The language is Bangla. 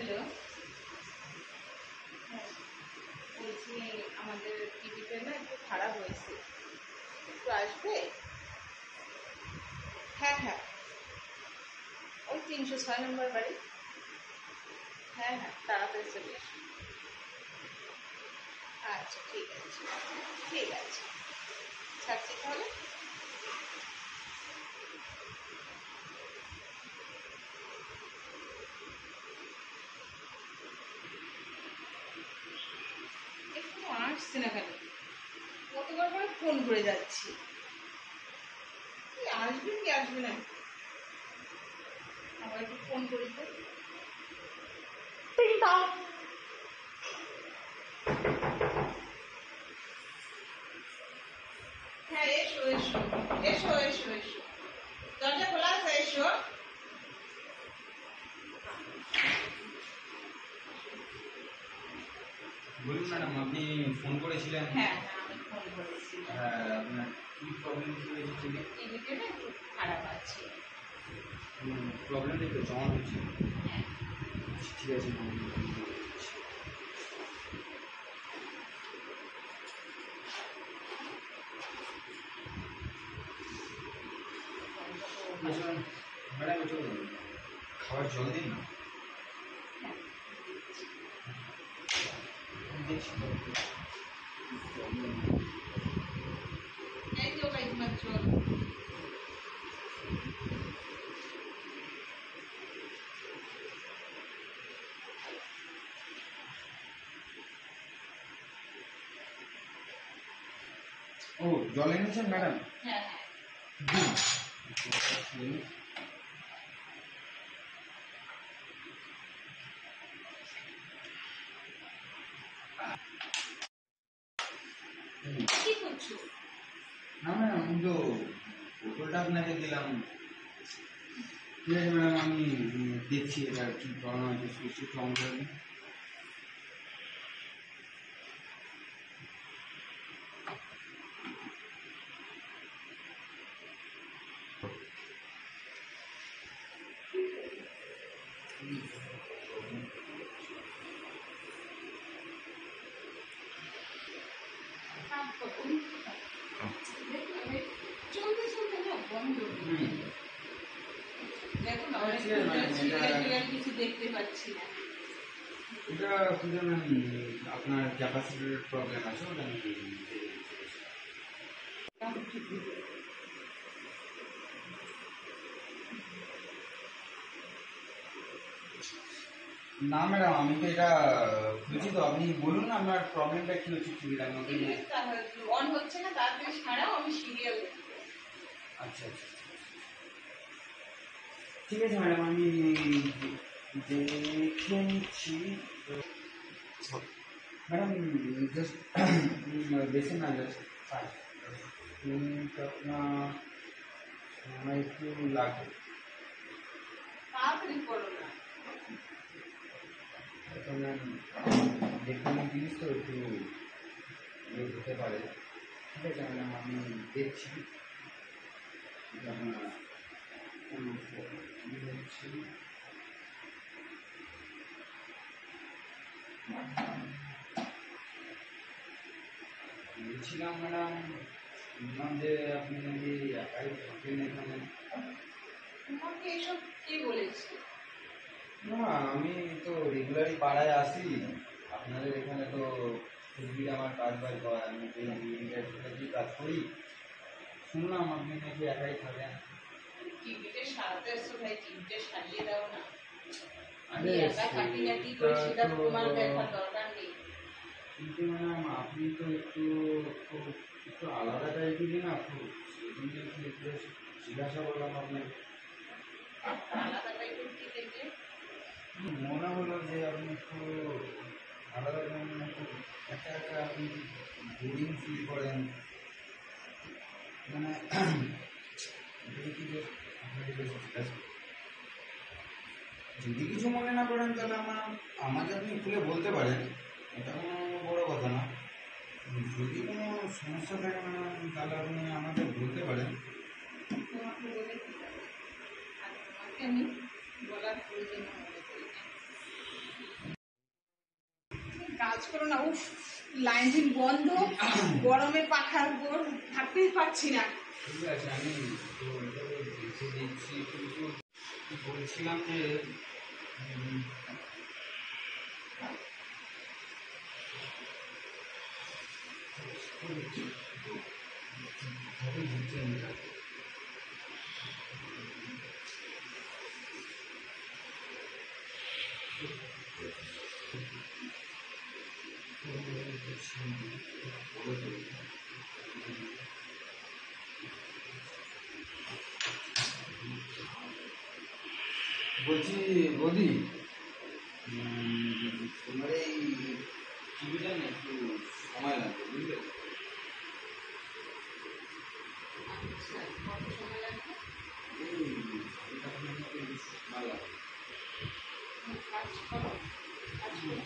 হ্যালো, বলছি আমাদের টিভিতে না একটু খারাপ হয়েছে, একটু আসবে? হ্যাঁ হ্যাঁ, ওই 306 নম্বর বাড়ি। হ্যাঁ হ্যাঁ, তাড়াতাড়ি চলে আসবে। আচ্ছা ঠিক আছে, ঠিক আছে, ছাড়ছি তাহলে। এখনো আসছে না কেন? কতবার করে ফোন করে যাচ্ছি, কি আসবে কি আসবে না। আবার একটু ফোন করি তো। হ্যাঁ, এসো এসো এসো এসো এসো, দরজা খোলা আছে, এসো। বলুন ম্যাডাম, আপনি ফোন করেছিলেন? হ্যাঁ হ্যাঁ, আমি ফোন করেছি। হ্যাঁ, আপনার কি প্রবলেম হয়েছে টিভি? টিভিতে না একটু খারাপ আছে। প্রবলেমটা একটু জমা হচ্ছে। হ্যাঁ, ঠিক আছে ম্যাডাম। ম্যাডাম একটু খাবার জল দিন না। দেখছি এই তো ভাই তোমার জল। ও, জল এনেছেন ম্যাডাম? হ্যাঁ হ্যাঁ, দিন। কি করছো? না ম্যাডাম, আমি তো বোতলটা আপনাকে দিলাম। ঠিক আছে ম্যাডাম, আমি দেখছি এটা কি প্রবলেম আছে, সুইচ একটু অন করে দিন। চলতে চলতে না বন্ধ হয়ে গেল। দেখো না, অনেক ঠিক আছে ম্যাডাম, সিরিয়াল কিছু দেখতে পাচ্ছি না। এটা শুধু ম্যাম আপনার ক্যাপাসিটির প্রবলেম আছে, ওটা আমি না ম্যাডাম, আমি তো এটা খুঁজছি। তো আপনি বলুন না আপনার প্রবলেমটা কি হচ্ছে টিভিটার মধ্যে। অন হচ্ছে না, তাড়াতাড়ি ছাড়াও, আমি সিরিয়াল দেখবো। আচ্ছা আচ্ছা, ঠিক আছে ম্যাডাম, আমি দেখে নিচ্ছি। ম্যাডাম জাস্ট বেশি না, জাস্ট 5 মিনিট আপনার সময় একটু লাগবে। তাড়াতাড়ি করো না। ম্যাম দেখুন জিনিস তো একটু ইয়ে হতে পারে। ঠিক আছে ম্যাডাম, আমি দেখছি। বলছিলাম ম্যাডাম, শুনলাম যে আপনি নাকি একাই থাকেন এখানে। তোমাকে এসব কে বলেছে? না, আমি তো রেগুলারই পাড়ায় আসি। আপনাদের এখানে তো টিভির আমার কাজ বাজ হয়, আমি তো এই কাজ করি। শুনলাম আপনি নাকি একাই থাকেন। টিভিতে সারাতে এসছো ভাই, টিভিতে সারিয়ে দাও না। আমি আরে একা থাকি না কি করি সেটা তোমার দেখার দরকার নেই। কিন্তু ম্যাডাম আপনি তো একটু আলাদা টাইপেরই না, খুব সেই জন্য একটু জিজ্ঞাসা করলাম আপনাকে। আলাদা টাইপের কি দেখলে? মনে হলো যে আপনি একটু আলাদা, মানে খুব একা একা আপনি বোরিং ফিল করেন। মানে দেখি যে আপনাকে বেশ জিজ্ঞাসা, যদি কিছু মনে না করেন তাহলে আমাকে আপনি খুলে বলতে পারেন, এটা কোনো বড় কথা না। যদি কোনো সমস্যা থাকে তাহলে আপনি আমাকে বলতে পারেন। তোমাকে বলে কি হবে? আর তোমাকে আমি বলার প্রয়োজন মনে করি না। কাজ করো না। উফ, লাইন টিন বন্ধ, গরমে পাখার উপর থাকতেই পারছি না। ঠিক আছে, আমি তো এটাকে দেখে দিচ্ছি, কিন্তু বলছিলাম যে উম, ঘরে ঢুকছে না। বলছি বৌদি, তোমার এই টিভিটা না একটু সময় লাগবে, বুঝলে? আচ্ছা, কত সময় লাগবে? এই এটা আপনার একটু সময় লাগবে। কাজ করো, কাজ করো।